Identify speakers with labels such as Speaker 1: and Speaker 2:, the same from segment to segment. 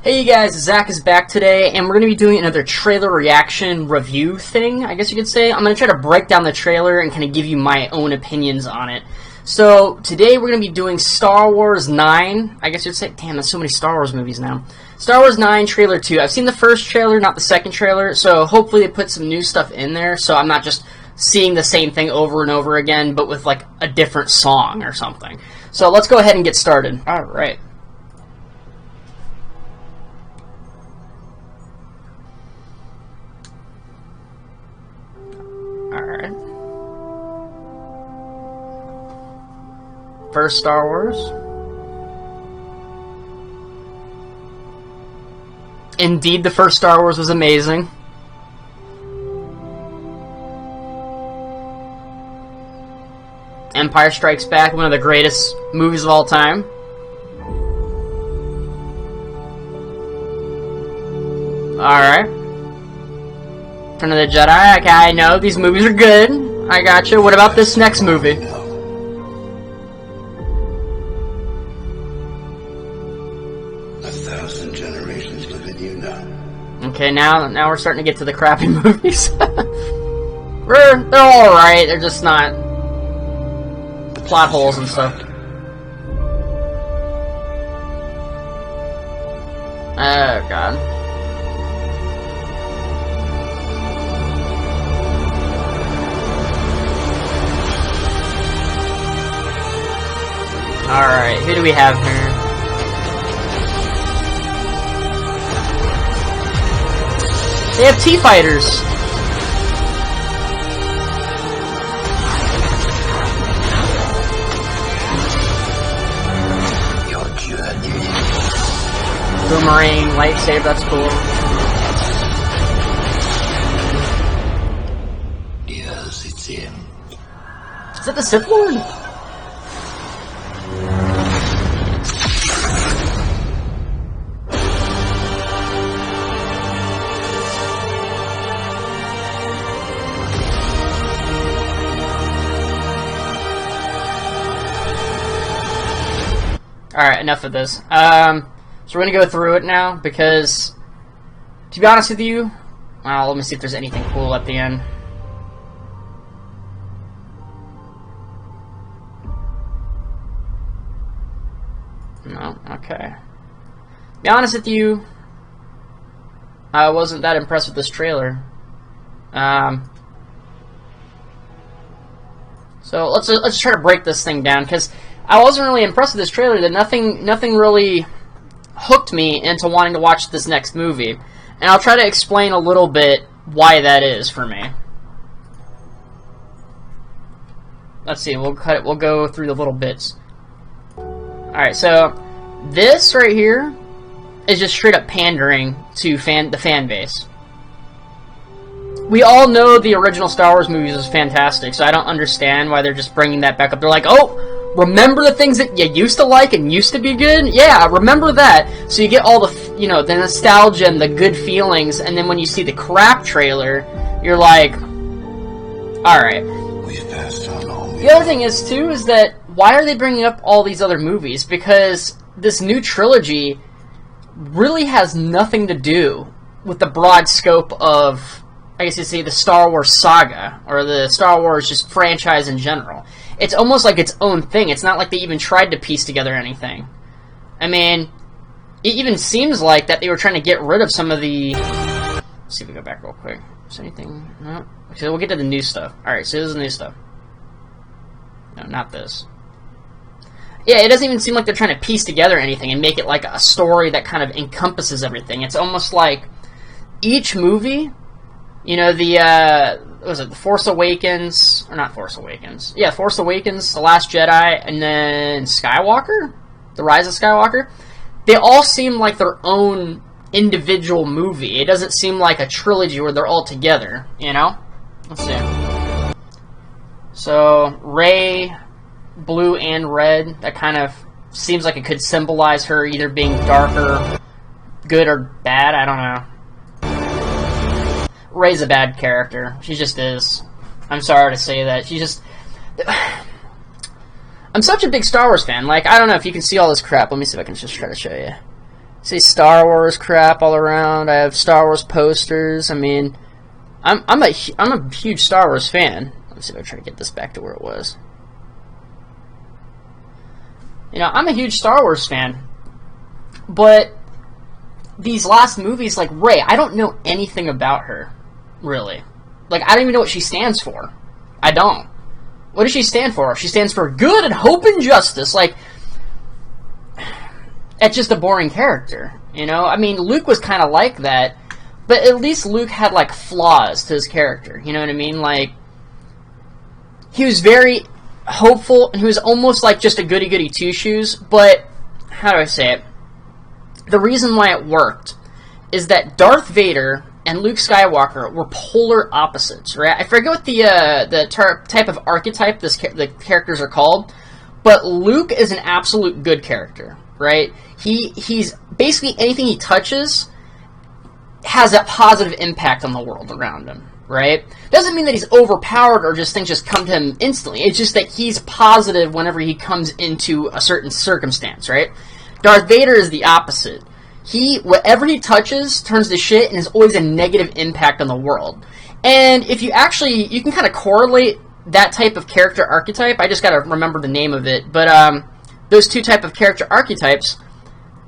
Speaker 1: Hey you guys, Zach is back today, and we're going to be doing another trailer reaction review thing, I guess you could say. I'm going to try to break down the trailer and kind of give you my own opinions on it. So, today we're going to be doing Star Wars 9, I guess you'd say. Damn, there's so many Star Wars movies now. Star Wars 9 Trailer 2. I've seen the first trailer, not the second trailer, so hopefully they put some new stuff in there, so I'm not just seeing the same thing over and over again, but with like a different song or something. So let's go ahead and get started. Alright. Alright. First Star Wars. Indeed, the first Star Wars was amazing. Empire Strikes Back, one of the greatest movies of all time. Alright. Return of the Jedi. Okay, I know these movies are good. I gotcha. What about this next movie?
Speaker 2: 1,000 generations live in you now.
Speaker 1: Okay, now we're starting to get to the crappy movies. They're alright, they're just not plot holes and stuff. Oh god. Alright, who do we have here? They have T-Fighters!
Speaker 2: Your journey.
Speaker 1: Boomerang, lightsaber, that's cool.
Speaker 2: Yes, it's him.
Speaker 1: Is that the Sith Lord? Alright, enough of this. So we're gonna go through it now, because, to be honest with you, let me see if there's anything cool at the end. No, okay. To be honest with you, I wasn't that impressed with this trailer. So let's try to break this thing down, because I wasn't really impressed with this trailer. That nothing really hooked me into wanting to watch this next movie, and I'll try to explain a little bit why that is for me. Let's see. We'll go through the little bits. All right. So this right here is just straight up pandering to the fan base. We all know the original Star Wars movies was fantastic, so I don't understand why they're just bringing that back up. They're like, oh, remember the things that you used to like and used to be good? Yeah, remember that. So you get all the, the nostalgia and the good feelings, and then when you see the crap trailer, you're like, alright. The other thing is, too, is that why are they bringing up all these other movies? Because this new trilogy really has nothing to do with the broad scope of, I guess you'd say, the Star Wars saga, or the Star Wars just franchise in general. It's almost like its own thing. It's not like they even tried to piece together anything. I mean, it even seems like that they were trying to get rid of some of the... Let's see if we go back real quick. Is there anything? No? Okay, we'll get to the new stuff. Alright, so this is the new stuff. No, not this. Yeah, it doesn't even seem like they're trying to piece together anything and make it like a story that kind of encompasses everything. It's almost like each movie... what was it, The Force Awakens, or not Force Awakens, yeah, Force Awakens, The Last Jedi, and then Skywalker, The Rise of Skywalker, they all seem like their own individual movie. It doesn't seem like a trilogy where they're all together, Let's see. So, Rey, blue and red, that kind of seems like it could symbolize her either being darker, good or bad, I don't know. Rey's a bad character. She just is. I'm sorry to say that. She just... I'm such a big Star Wars fan. Like, I don't know if you can see all this crap. Let me see if I can just try to show you. See Star Wars crap all around. I have Star Wars posters. I mean, I'm a huge Star Wars fan. Let's see if I try to get this back to where it was. You know, I'm a huge Star Wars fan, but these last movies, like Rey, I don't know anything about her, really. Like, I don't even know what she stands for. I don't. What does she stand for? She stands for good and hope and justice. Like, it's just a boring character, you know? I mean, Luke was kind of like that, but at least Luke had, like, flaws to his character, you know what I mean? Like, he was very hopeful, and he was almost like just a goody-goody two-shoes, but, how do I say it? The reason why it worked is that Darth Vader and Luke Skywalker were polar opposites, right? I forget what the type of archetype the characters are called, but Luke is an absolute good character, right? He's basically anything he touches has a positive impact on the world around him, right? Doesn't mean that he's overpowered or just things just come to him instantly. It's just that he's positive whenever he comes into a certain circumstance, right? Darth Vader is the opposite. Whatever he touches turns to shit and is always a negative impact on the world. And if you can kind of correlate that type of character archetype, I just gotta remember the name of it, but those two type of character archetypes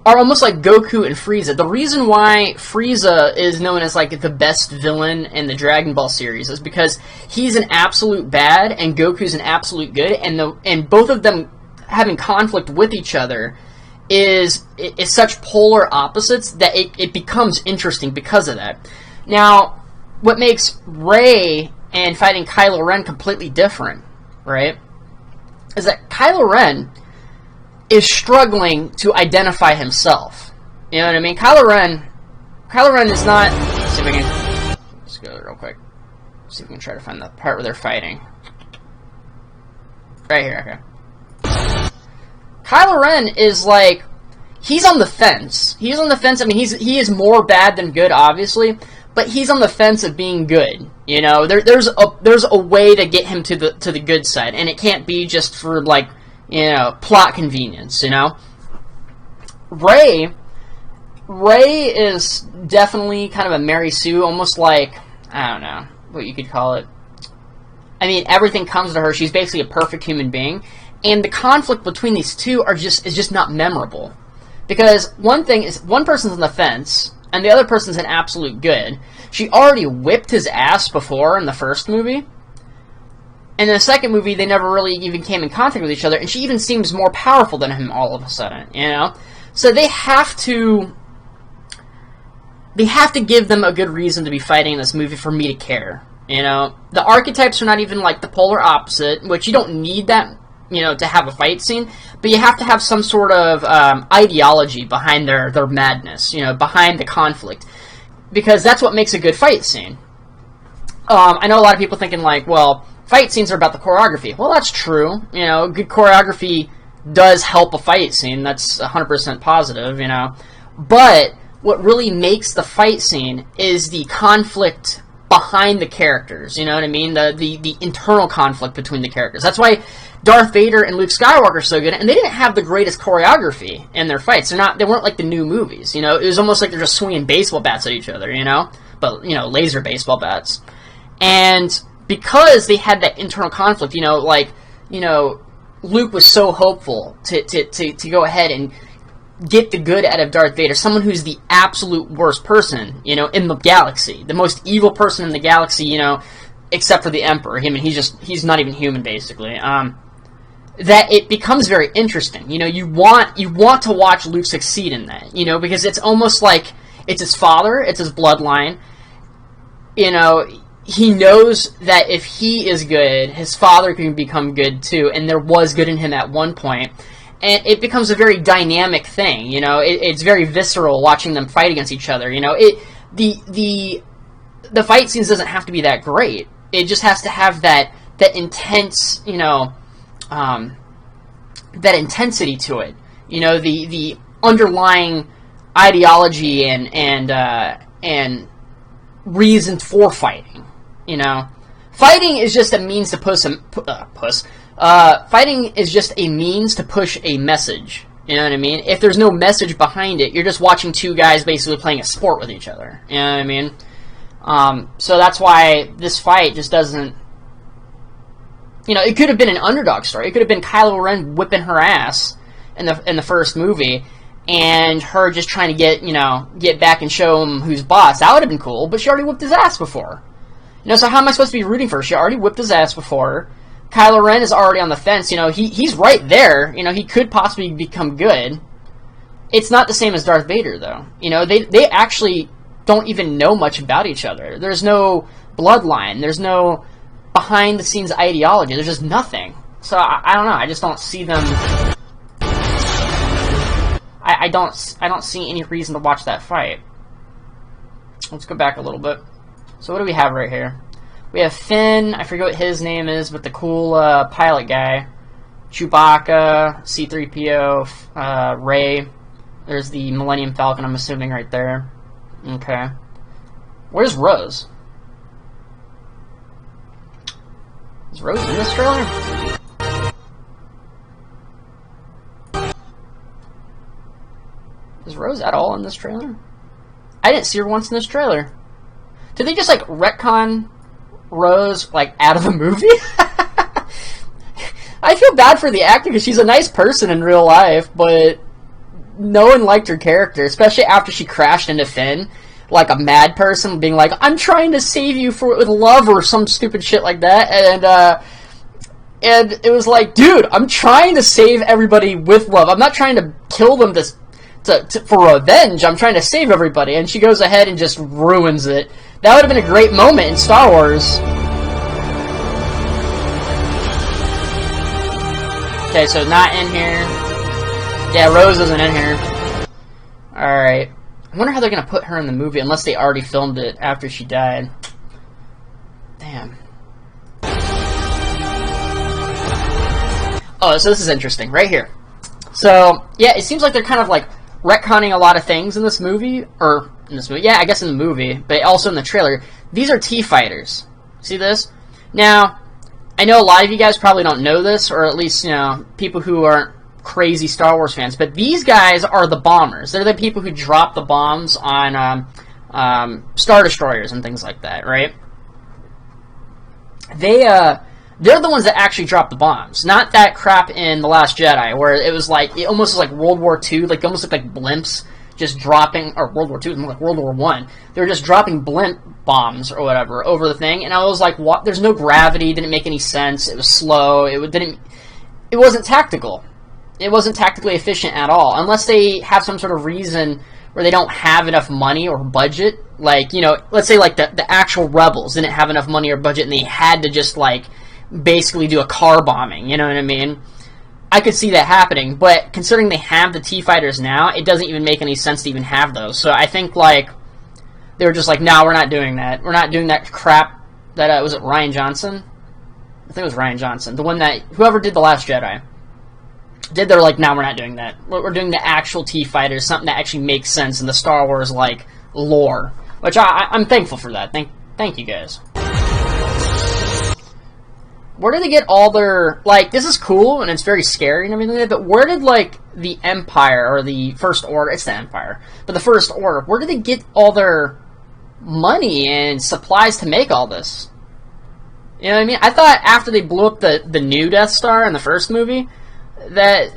Speaker 1: are almost like Goku and Frieza. The reason why Frieza is known as like the best villain in the Dragon Ball series is because he's an absolute bad and Goku's an absolute good, and both of them having conflict with each other is such polar opposites that it becomes interesting because of that. Now, what makes Rey and fighting Kylo Ren completely different, right, is that Kylo Ren is struggling to identify himself. You know what I mean? Kylo Ren is not... Let's see if we can... Let's go real quick. See if we can try to find the part where they're fighting. Right here, okay. Kylo Ren is like... He's on the fence. He's on the fence. I mean, he is more bad than good, obviously, but he's on the fence of being good. You know, there's a way to get him to the good side, and it can't be just for, like, you know, plot convenience, you know? Rey is definitely kind of a Mary Sue, almost like, I don't know what you could call it. I mean, everything comes to her. She's basically a perfect human being, and the conflict between these two is just not memorable. Because one thing is, one person's on the fence, and the other person's an absolute good. She already whipped his ass before in the first movie. And in the second movie, they never really even came in contact with each other, and she even seems more powerful than him all of a sudden, you know? So they have to give them a good reason to be fighting in this movie for me to care, you know? The archetypes are not even like the polar opposite, which you don't need that, you know, to have a fight scene, but you have to have some sort of ideology behind their madness, you know, behind the conflict, because that's what makes a good fight scene. I know a lot of people thinking like, well, fight scenes are about the choreography. Well, that's true. You know, good choreography does help a fight scene. That's 100% positive, you know. But what really makes the fight scene is the conflict behind the characters, you know what I mean? The internal conflict between the characters. That's why Darth Vader and Luke Skywalker are so good, and they didn't have the greatest choreography in their fights. They weren't like the new movies, you know? It was almost like they're just swinging baseball bats at each other, you know? But, you know, laser baseball bats. And because they had that internal conflict, you know, like, you know, Luke was so hopeful to go ahead and get the good out of Darth Vader, someone who's the absolute worst person, you know, in the galaxy, the most evil person in the galaxy, you know, except for the Emperor. I mean, he's not even human, basically. That it becomes very interesting. You know, you want to watch Luke succeed in that, you know, because it's almost like it's his father, it's his bloodline. You know, he knows that if he is good, his father can become good too, and there was good in him at one point. And it becomes a very dynamic thing, you know. It's very visceral watching them fight against each other, you know. The fight scenes doesn't have to be that great. It just has to have that intense, you know, that intensity to it. You know, the underlying ideology and reason for fighting. You know, fighting is just a means to fighting is just a means to push a message. You know what I mean? If there's no message behind it, you're just watching two guys basically playing a sport with each other. You know what I mean? So that's why this fight just doesn't... You know, it could have been an underdog story. It could have been Kylo Ren whipping her ass in the first movie, and her just trying to get back and show him who's boss. That would have been cool, but she already whipped his ass before. You know, so how am I supposed to be rooting for her? She already whipped his ass before. Kylo Ren is already on the fence. You know, he's right there. You know, he could possibly become good. It's not the same as Darth Vader, though. You know, they actually don't even know much about each other. There's no bloodline. There's no behind-the-scenes ideology. There's just nothing. So, I don't know. I just don't see them... I don't see any reason to watch that fight. Let's go back a little bit. So what do we have right here? We have Finn, I forget what his name is, but the cool pilot guy. Chewbacca, C-3PO, Rey. There's the Millennium Falcon, I'm assuming, right there. Okay. Where's Rose? Is Rose in this trailer? Is Rose at all in this trailer? I didn't see her once in this trailer. Did they just, like, retcon Rose, like, out of the movie? I feel bad for the actor because she's a nice person in real life, but no one liked her character, especially after she crashed into Finn, like a mad person, being like, I'm trying to save you with love or some stupid shit like that, and it was like, dude, I'm trying to save everybody with love. I'm not trying to kill them for revenge. I'm trying to save everybody, and she goes ahead and just ruins it. That would have been a great moment in Star Wars. Okay, so not in here. Yeah, Rose isn't in here. Alright. I wonder how they're going to put her in the movie, unless they already filmed it after she died. Damn. Oh, so this is interesting. Right here. So, yeah, it seems like they're kind of like retconning a lot of things in this movie, yeah, I guess in the movie, but also in the trailer. These are T-fighters. See this? Now, I know a lot of you guys probably don't know this, or at least, you know, people who aren't crazy Star Wars fans, but these guys are the bombers. They're the people who drop the bombs on Star Destroyers and things like that, right? They're the ones that actually drop the bombs, not that crap in The Last Jedi, where it was like, it almost was like World War II, like, they almost looked like blimps just dropping, or World War II, it was more like World War I. They were just dropping blimp bombs, or whatever, over the thing, and I was like, what? There's no gravity, didn't make any sense, it was slow, it wasn't tactical. It wasn't tactically efficient at all, unless they have some sort of reason where they don't have enough money or budget, like, you know, let's say, like, the actual rebels didn't have enough money or budget, and they had to just, like, basically do a car bombing, you know what I mean? I could see that happening, but considering they have the T-fighters now, it doesn't even make any sense to even have those. So I think, like, they were just like, no, we're not doing that. We're not doing that crap that, was it Rian Johnson? I think it was Rian Johnson. The one that, whoever did The Last Jedi, they're like, no, we're not doing that. We're doing the actual T-fighters, something that actually makes sense in the Star Wars, like, lore. Which I'm thankful for that. Thank you guys. Where did they get all their, like, this is cool, and it's very scary and everything, but where did, like, the Empire, or the First Order, it's the Empire, but the First Order, where did they get all their money and supplies to make all this? You know what I mean? I thought after they blew up the new Death Star in the first movie, that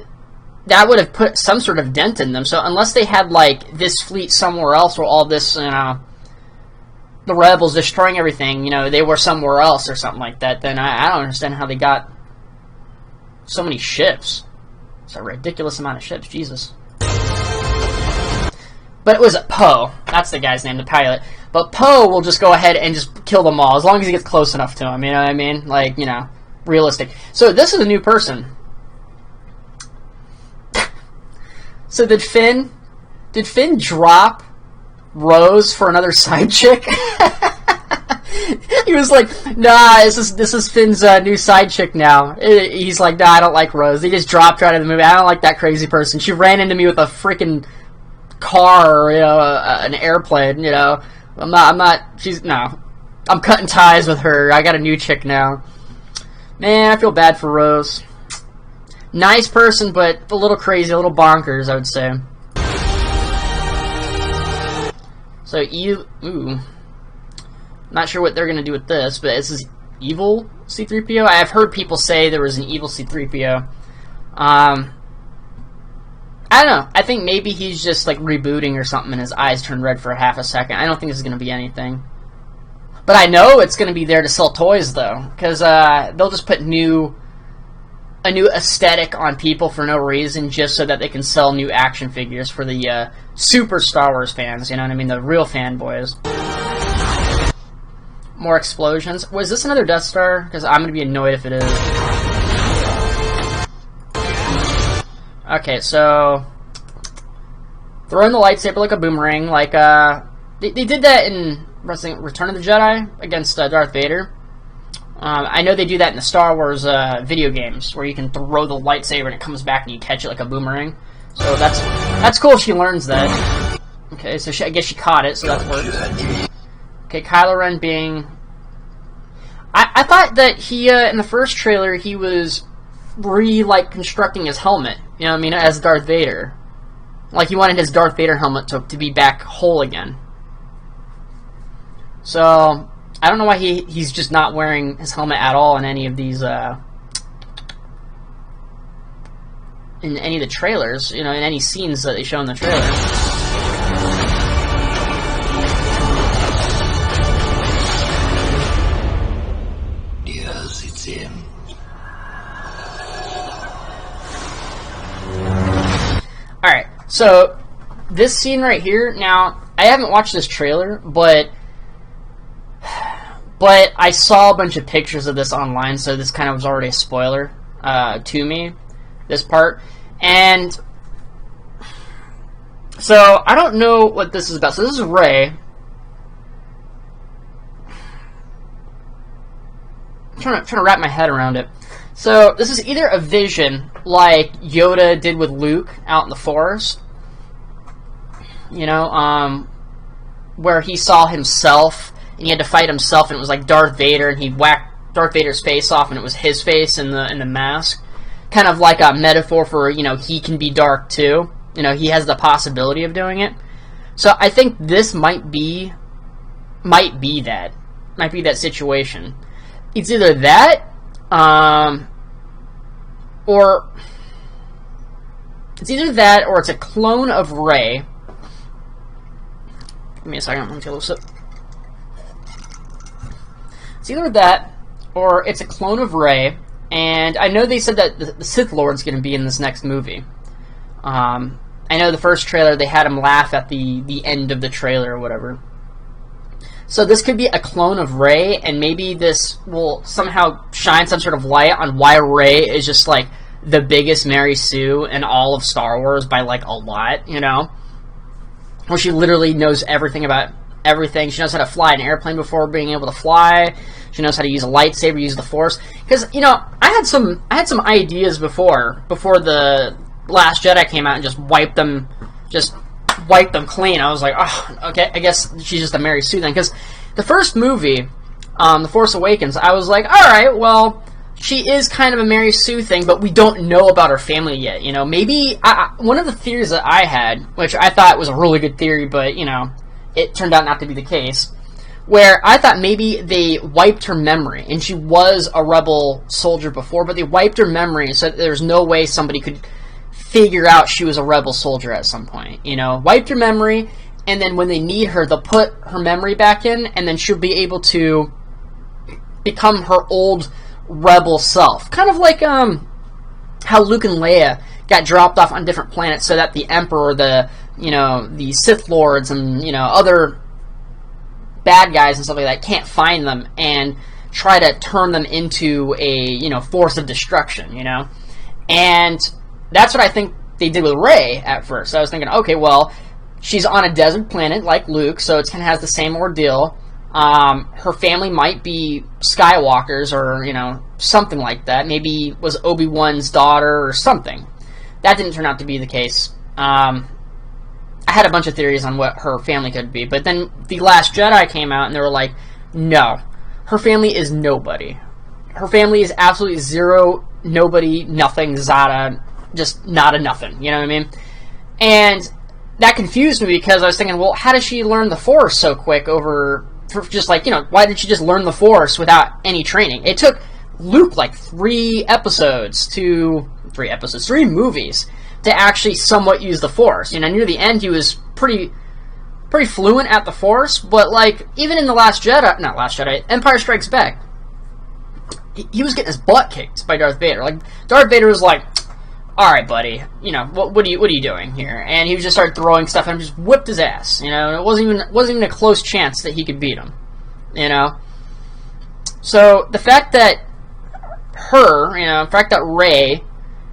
Speaker 1: would have put some sort of dent in them, so unless they had, like, this fleet somewhere else where all this, you know, the rebels destroying everything, you know, they were somewhere else or something like that, then I don't understand how they got so many ships. It's a ridiculous amount of ships, Jesus. But it was Poe. That's the guy's name, the pilot. But Poe will just go ahead and just kill them all, as long as he gets close enough to him, you know what I mean? Like, you know, realistic. So this is a new person. So did Finn drop Rose for another side chick? He was like, nah, this is Finn's new side chick now. He's like, nah, I don't like Rose. They just dropped her out of the movie. I don't like that crazy person. She ran into me with a freaking car, or, you know, an airplane, you know. I'm cutting ties with her. I got a new chick now. Man, I feel bad for Rose. Nice person, but a little crazy, a little bonkers, I would say. So, ooh. Not sure what they're going to do with this, but this is evil C-3PO? I have heard people say there was an evil C-3PO. I don't know. I think maybe he's just, like, rebooting or something and his eyes turn red for half a second. I don't think this is going to be anything. But I know it's going to be there to sell toys, though. Because they'll just put a new aesthetic on people for no reason, just so that they can sell new action figures for the super Star Wars fans, you know what I mean? The real fanboys. More explosions. Was this another Death Star? Because I'm going to be annoyed if it is. Okay, so... throwing the lightsaber like a boomerang, like, they did that in Return of the Jedi against Darth Vader. I know they do that in the Star Wars video games, where you can throw the lightsaber and it comes back and you catch it like a boomerang. So that's cool if she learns that. Okay, so I guess she caught it, so that works. Okay, Kylo Ren being... I thought that he, in the first trailer, he was constructing his helmet, you know what I mean, as Darth Vader. Like, he wanted his Darth Vader helmet to be back whole again. So... I don't know why he's just not wearing his helmet at all in any of these, in any of the trailers, you know, in any scenes that they show in the trailer.
Speaker 2: Yes, it's him.
Speaker 1: Alright, so, this scene right here, now, I haven't watched this trailer, but I saw a bunch of pictures of this online, so this kind of was already a spoiler to me, this part. And so I don't know what this is about. So this is Rey. I'm trying to wrap my head around it. So this is either a vision like Yoda did with Luke out in the forest, you know, where he saw himself. And he had to fight himself, and it was like Darth Vader, and he whacked Darth Vader's face off, and it was his face in the mask. Kind of like a metaphor for, you know, he can be dark too. You know, he has the possibility of doing it. So I think this might be that situation. It's either that, or it's a clone of Rey. Give me a second, let me take a little sip. It's either that, or it's a clone of Rey, and I know they said that the Sith Lord's going to be in this next movie. I know the first trailer, they had him laugh at the end of the trailer or whatever. So this could be a clone of Rey, and maybe this will somehow shine some sort of light on why Rey is just, like, the biggest Mary Sue in all of Star Wars by, like, a lot, you know? Where she literally knows everything about everything. She knows how to fly an airplane before being able to fly. She knows how to use a lightsaber, use the Force. Because, you know, I had some ideas before the Last Jedi came out and just wiped them clean. I was like, oh, okay, I guess she's just a Mary Sue then. Because the first movie, The Force Awakens, I was like, alright, well, she is kind of a Mary Sue thing, but we don't know about her family yet, you know? Maybe, one of the theories that I had, which I thought was a really good theory, but, you know, it turned out not to be the case, where I thought maybe they wiped her memory, and she was a rebel soldier before, but they wiped her memory so that there's no way somebody could figure out she was a rebel soldier at some point, you know? Wiped her memory, and then when they need her, they'll put her memory back in, and then she'll be able to become her old rebel self. Kind of like, how Luke and Leia got dropped off on different planets so that the Emperor, the Sith Lords and, you know, other bad guys and stuff like that can't find them and try to turn them into a, you know, force of destruction, you know? And that's what I think they did with Rey at first. I was thinking, okay, well, she's on a desert planet like Luke, so it kind of has the same ordeal. Her family might be Skywalkers or, you know, something like that. Maybe was Obi-Wan's daughter or something. That didn't turn out to be the case. I had a bunch of theories on what her family could be, but then The Last Jedi came out and they were like, no, her family is nobody. her family is absolutely zero, nobody, nothing, Zada, just not a nothing, you know what I mean? And that confused me because I was thinking, well, how did she learn the Force so quick over, just like, you know, why did she just learn the Force without any training? It took Luke like 3 movies to actually somewhat use the Force. You know, near the end he was pretty fluent at the Force, but like, even in Empire Strikes Back, he was getting his butt kicked by Darth Vader. Like, Darth Vader was like, alright buddy, you know, what are you doing here? And he just started throwing stuff at him, just whipped his ass, you know, and it wasn't even a close chance that he could beat him, you know? So, the fact that Rey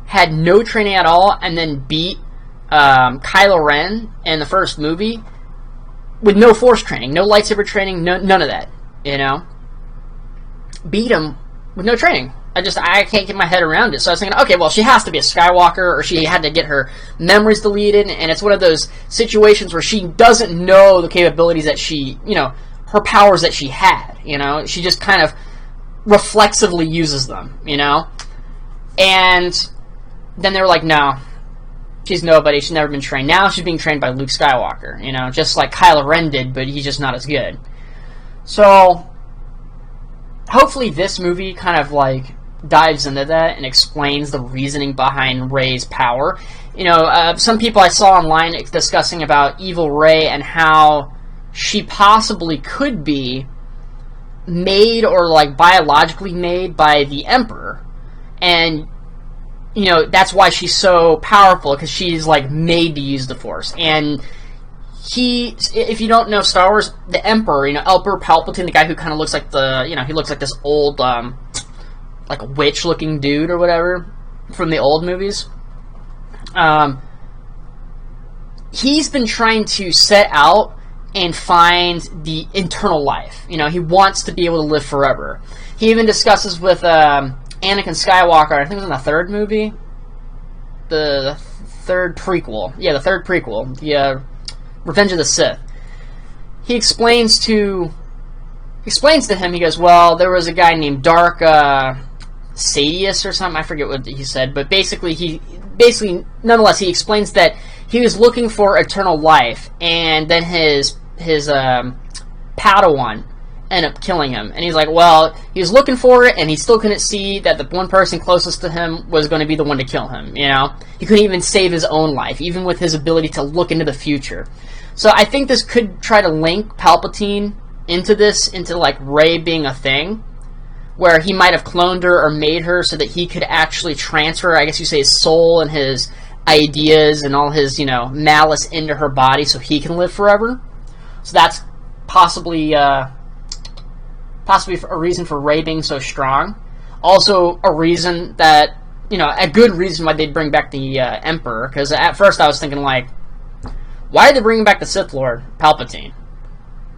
Speaker 1: had no training at all and then beat Kylo Ren in the first movie with no Force training, no lightsaber training, none of that, you know? Beat him with no training. I can't get my head around it. So I was thinking, okay, well, she has to be a Skywalker, or she had to get her memories deleted, and it's one of those situations where she doesn't know the capabilities that she, you know, her powers that she had, you know? She just kind of reflexively uses them, you know? And then they were like, no, she's nobody, she's never been trained. Now she's being trained by Luke Skywalker, you know, just like Kylo Ren did, but he's just not as good. So, hopefully this movie kind of like dives into that and explains the reasoning behind Rey's power. You know, some people I saw online discussing about evil Rey and how she possibly could be made or like biologically made by the Emperor, and you know, that's why she's so powerful, because she's like made to use the Force. And if you don't know Star Wars, the Emperor, you know, Emperor Palpatine, the guy who kind of looks like he looks like this old like a witch-looking dude or whatever from the old movies. He's been trying to set out and find the eternal life. You know, he wants to be able to live forever. He even discusses with Anakin Skywalker, I think it was in the third movie, the third prequel. Yeah, the third prequel, the Revenge of the Sith. He explains to him, he goes, well, there was a guy named Dark Sadius or something, I forget what he said, but nonetheless, he explains that he was looking for eternal life, and then his Padawan ended up killing him. And he's like, well, he was looking for it, and he still couldn't see that the one person closest to him was going to be the one to kill him, you know? He couldn't even save his own life, even with his ability to look into the future. So I think this could try to link Palpatine into like Rey being a thing, where he might have cloned her or made her so that he could actually transfer, I guess you say, his soul and his ideas and all his, you know, malice into her body so he can live forever. So that's possibly a reason for Rey being so strong. Also a reason that, you know, a good reason why they'd bring back the Emperor, because at first I was thinking, like, why are they bringing back the Sith Lord, Palpatine?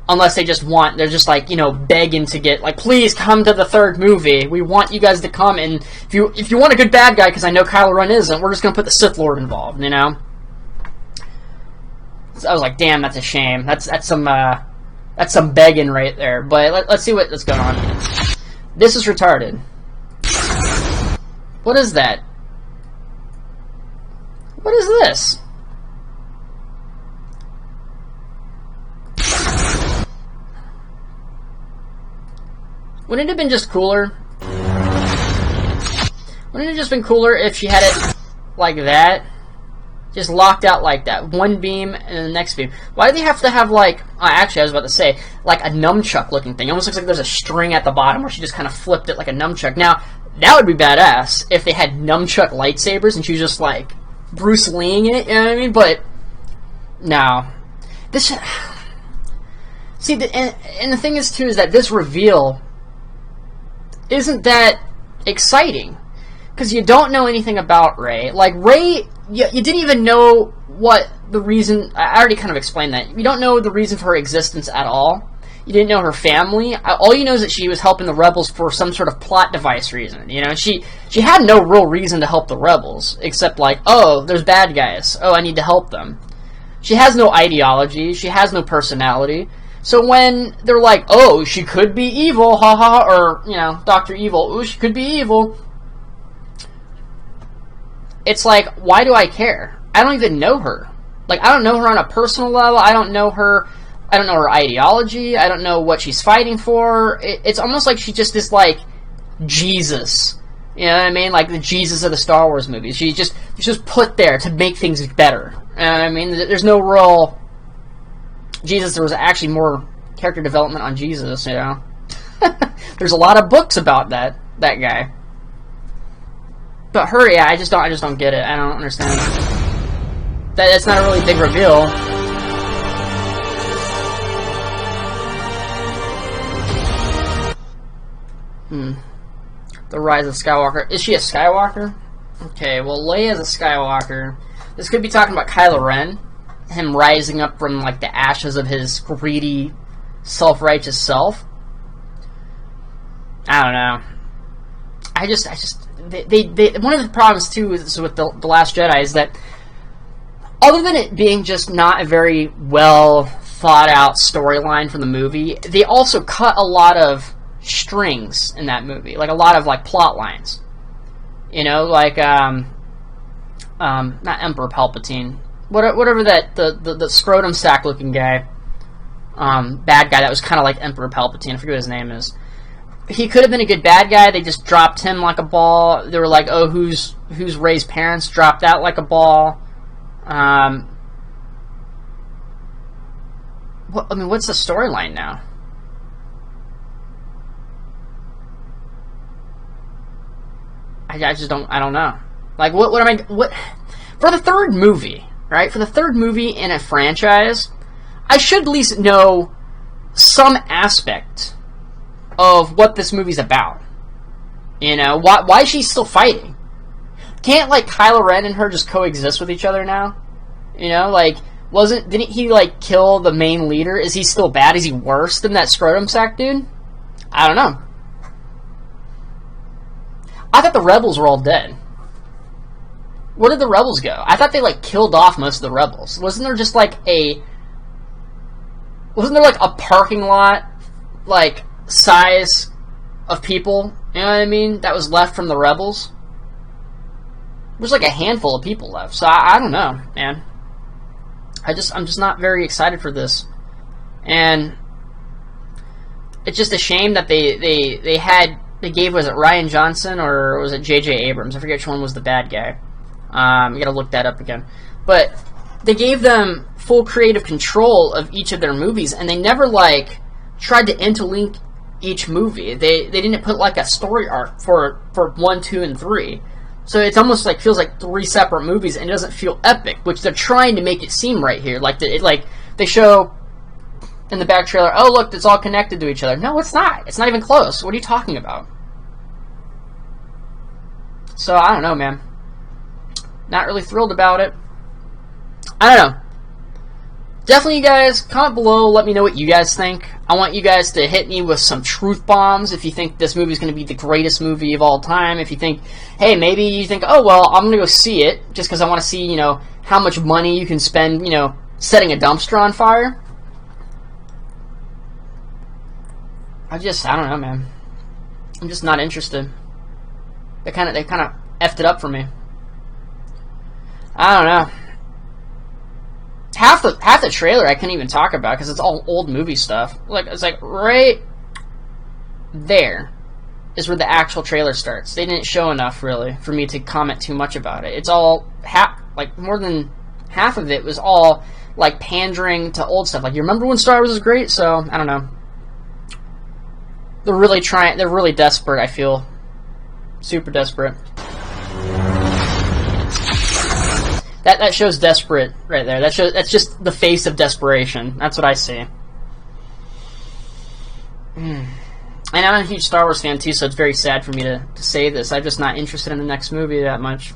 Speaker 1: Unless they're just like, you know, begging to get, like, please come to the third movie. We want you guys to come, and if you want a good bad guy, because I know Kylo Ren isn't, we're just going to put the Sith Lord involved, you know? So I was like, damn, that's a shame. That's some begging right there. But let's see what's going on. This is retarded. What is that? What is this? Wouldn't it have been just cooler? Wouldn't it have just been cooler if she had it like that? Just locked out like that. One beam and the next beam. Why do they have to have, like... actually, I was about to say, like a nunchuck looking thing. It almost looks like there's a string at the bottom where she just kind of flipped it like a nunchuck. Now, that would be badass if they had nunchuck lightsabers and she was just, like, Bruce Leeing it, you know what I mean? But, no. This... See, and the thing is, too, is that this reveal isn't that exciting. Because you don't know anything about Rey. Like, Rey, you didn't even know what the reason... I already kind of explained that. You don't know the reason for her existence at all. You didn't know her family. All you know is that she was helping the rebels for some sort of plot device reason. You know, she had no real reason to help the rebels. Except like, oh, there's bad guys. Oh, I need to help them. She has no ideology. She has no personality. So when they're like, oh, she could be evil, haha, or, you know, Dr. Evil, ooh, she could be evil, it's like, why do I care? I don't even know her. Like, I don't know her on a personal level. I don't know her ideology. I don't know what she's fighting for. It's almost like she just is like Jesus. You know what I mean? Like the Jesus of the Star Wars movies. She's just put there to make things better. You know what I mean? There's no real Jesus. There was actually more character development on Jesus, you know? There's a lot of books about that guy. But her, yeah, I just don't get it. I don't understand. That's not a really big reveal. The Rise of Skywalker. Is she a Skywalker? Okay, well, Leia's a Skywalker. This could be talking about Kylo Ren. Him rising up from, like, the ashes of his greedy, self-righteous self. I don't know. They one of the problems too is with the Last Jedi is that other than it being just not a very well thought out storyline for the movie, they also cut a lot of strings in that movie, like a lot of like plot lines. You know, like not Emperor Palpatine, whatever that the scrotum sack looking guy, bad guy that was kind of like Emperor Palpatine. I forget what his name is. He could have been a good bad guy. They just dropped him like a ball. They were like, oh, who's Rey's parents? Dropped that like a ball. What's the storyline now? I don't know. Like, what for the third movie, right? For the third movie in a franchise, I should at least know some aspect of what this movie's about. You know, why is she still fighting? Can't, like, Kylo Ren and her just coexist with each other now? You know, like, didn't he, like, kill the main leader? Is he still bad? Is he worse than that scrotum sack dude? I don't know. I thought the rebels were all dead. Where did the rebels go? I thought they, like, killed off most of the rebels. Wasn't there like a parking lot, like, size of people, you know what I mean, that was left from the rebels? There's like a handful of people left, so I don't know, man. I'm just not very excited for this, and it's just a shame that they gave, was it Rian Johnson or was it J.J. Abrams? I forget which one was the bad guy. You gotta look that up again, but they gave them full creative control of each of their movies, and they never like tried to interlink each movie. They didn't put like a story arc for 1, 2, and 3. So it's almost like feels like 3 separate movies, and it doesn't feel epic, which they're trying to make it seem right here. Like they show in the back trailer, oh look, it's all connected to each other. No, it's not. It's not even close. What are you talking about? So I don't know, man. Not really thrilled about it. I don't know. Definitely, you guys, comment below, let me know what you guys think. I want you guys to hit me with some truth bombs if you think this movie is going to be the greatest movie of all time. If you think, hey, maybe you think, oh, well, I'm going to go see it just because I want to see, you know, how much money you can spend, you know, setting a dumpster on fire. I don't know, man. I'm just not interested. They kind of effed it up for me. I don't know. Half the trailer I can't even talk about because it's all old movie stuff. Like it's like right there is where the actual trailer starts. They didn't show enough really for me to comment too much about it. It's all like more than half of it was all like pandering to old stuff. Like you remember when Star Wars was great? So I don't know. They're really trying. They're really desperate. I feel super desperate. That shows desperate right there. That's just the face of desperation. That's what I see. And I'm a huge Star Wars fan too, so it's very sad for me to say this. I'm just not interested in the next movie that much.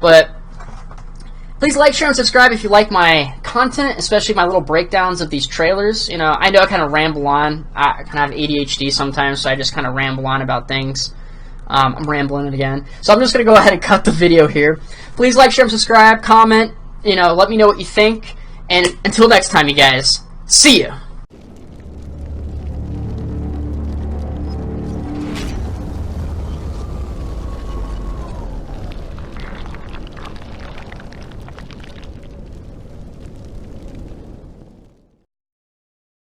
Speaker 1: But please like, share, and subscribe if you like my content, especially my little breakdowns of these trailers. You know I kind of ramble on. I kind of have ADHD sometimes, so I just kind of ramble on about things. I'm rambling it again. So I'm just going to go ahead and cut the video here. Please like, share, and subscribe, comment, you know, let me know what you think. And until next time, you guys, See ya!